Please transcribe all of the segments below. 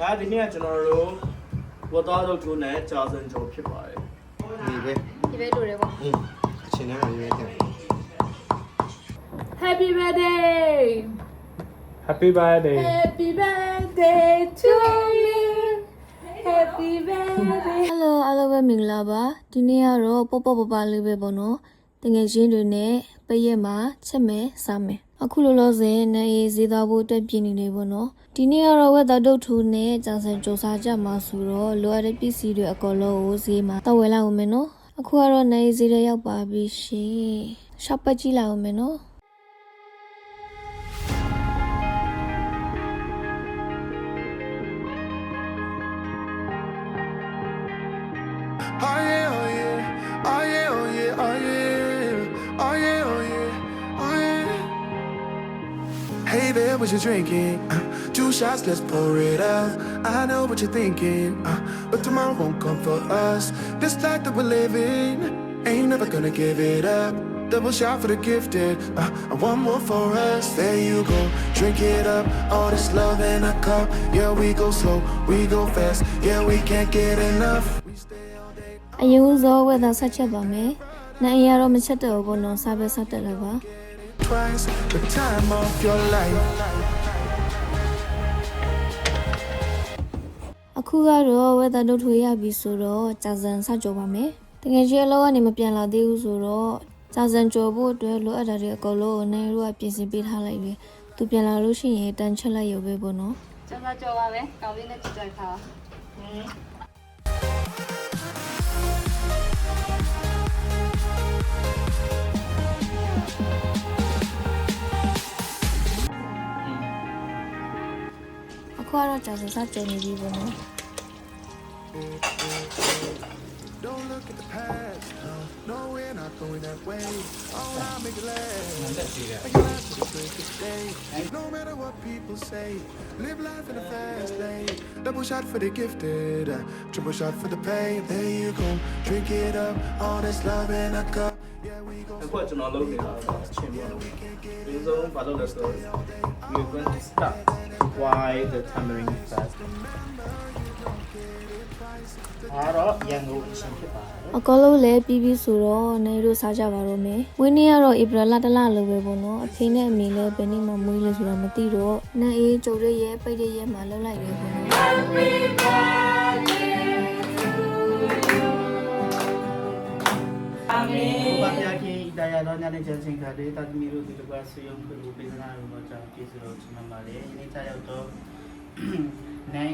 ဒါဒီနေ့ကကျွန်တော်တို့ဝတ်သားတို့ထိုးနဲ့ကြာစံကြောဖြစ်ပါတယ် ဒီပဲ ဒီပဲတူတယ်ပေါ့ အချင်းထဲမှာရွေးတယ် Happy birthday Happy birthday Happy birthday to you Happy birthday Hello အားလုံးပဲမင်္ဂလာပါဒီနေ့ကတော့ပေါ့ပေါ့ပပလေးပဲပေါ့နော်တကယ်ချင်းတွေနဲ့ပရက်မှာချက်မယ်စားမယ်အခုလောလောဆယ်နေရေးဈေးသားဖို့အတွက်ပြင်နေနေပေါ့နော်ဒီနေ့ကတော့ဝက်သားဒုတ်ထူနဲ့ကြာစံကြော်စားကြမှာဆိုတော့လိုအပ်တဲ့ပစ္စည်းတွေအကုန်လုံးကိုဈေးမှာတောက်ဝယ်လိုက်အောင်မယ်နော်အခုကတော့နေရေးဈေးတွေရောက်ပါပြီရှင်ရှော့ပတ်ကြည့်လိုက်အောင်မယ်နော် Oh yeah, oh yeah, oh yeah, oh yeah, oh yeah, oh yeah, oh yeah, oh yeah. Hey there, what you drinking? 2 shots, let's pour it out. I know what you're thinking, but tomorrow won't come for us. This life that we're living, ain't never gonna give it up. Double shot for the gifted, and one more for us. There you go, drink it up. All this love in a cup. Yeah, we go slow, we go fast. Yeah, we can't get enough. We stay all day. အယူသောဝက်သားဆက်ချက်ပါမယ်။နိုင်ရတော့မချက်တော့ဘူးနော်စားပဲစားတက်လိုက်ပါ Twice the time of your life. ။အခုကတော့ဝက်သားတို့ထွေရပြီဆိုတော့ကြာစံစကြော်ပါမယ်။တကယ်ကြီးအလောကနေမပြန်လာသေးဘူးဆိုတော့ကြာစံကြော်ဖို့အတွက်လိုအပ်တာတွေအကုန်လုံးကိုနိုင်တို့ကပြင်ဆင်ပေးထားလိုက်ပြီ။သူပြန်လာလို့ရှိရင်တန်ချက်လိုက်ရုံပဲပေါ့နော် ကျောင်းသားကြော်ပါပဲကောင်းလေးနဲ့ကြည့်ကြခါ ။အခုကတော့ကြာစံစကြော်နေပြီပေါ့နော် Don't look at the past. No, we're not going that way. All I make it last. Make it last to the break of day. No matter what people say, live life in a fast lane. Double shot for the gifted, triple shot for the pain. There you go, drink it up. All this love in a cup. Yeah, we go. အခုကကျွန်တော်လုပ်နေတာကချင်းပေါ့နော်ဒီဆုံးဘာလို့လဲဆိုတော့ we're going to start why the tamarind fast အားတော့ရန်ကုန်အရှင်ဖြစ်ပါတယ် ။အကောလုံးလည်းပြီးပြီဆိုတော့နိုင်တို့စားကြပါတော့မယ်။ဝင်းနေ့ကတော့ဧပြီလတစ်လလိုပဲပေါ့နော်။အဖေနဲ့အမေလည်းဘယ်နေ့မှမွေးလဲဆိုတာမသိတော့နိုင်အေးကြုံရရဲ့ပိတ်ရရဲ့မှာလှုပ်လိုက်တယ်ပေါ့နော်။ Amin. Bapak yakin daya doanya ni jangan kade tadi miru di luar suyong ke luar sana rumah jauh kisah cuma male ini saya untuk nai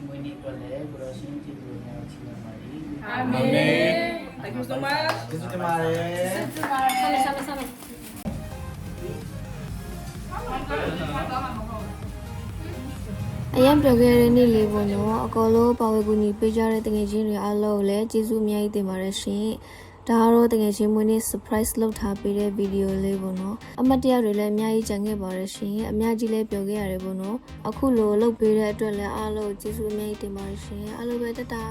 muni tole berosin cidunya cuma male. Amin. Thank you so much. Itu kemarin. Sama. အရင်ပြောခဲ့တဲ့နေ့လေးပေါ့နော်အကောလုံးပါဝဲကူညီပေးကြတဲ့တကယ်ချင်းတွေအားလုံးကိုလည်းကျေးဇူးအများကြီးတင်ပါတယ်ရှင်ဒါကတော့တကယ်ချင်းမွေးနေ့ surprise လုပ်ထားပေးတဲ့ဗီဒီယိုလေးပေါ့နော်အမတ်တရတွေလည်းအများကြီးကြံခဲ့ပါတယ်ရှင်အများကြီးလည်းပြောခဲ့ရတယ်ပေါ့နော်အခုလိုလုပ်ပေးတဲ့အတွက်လည်းအားလုံးကျေးဇူးအများကြီးတင်ပါတယ်ရှင်အားလုံးပဲတတာ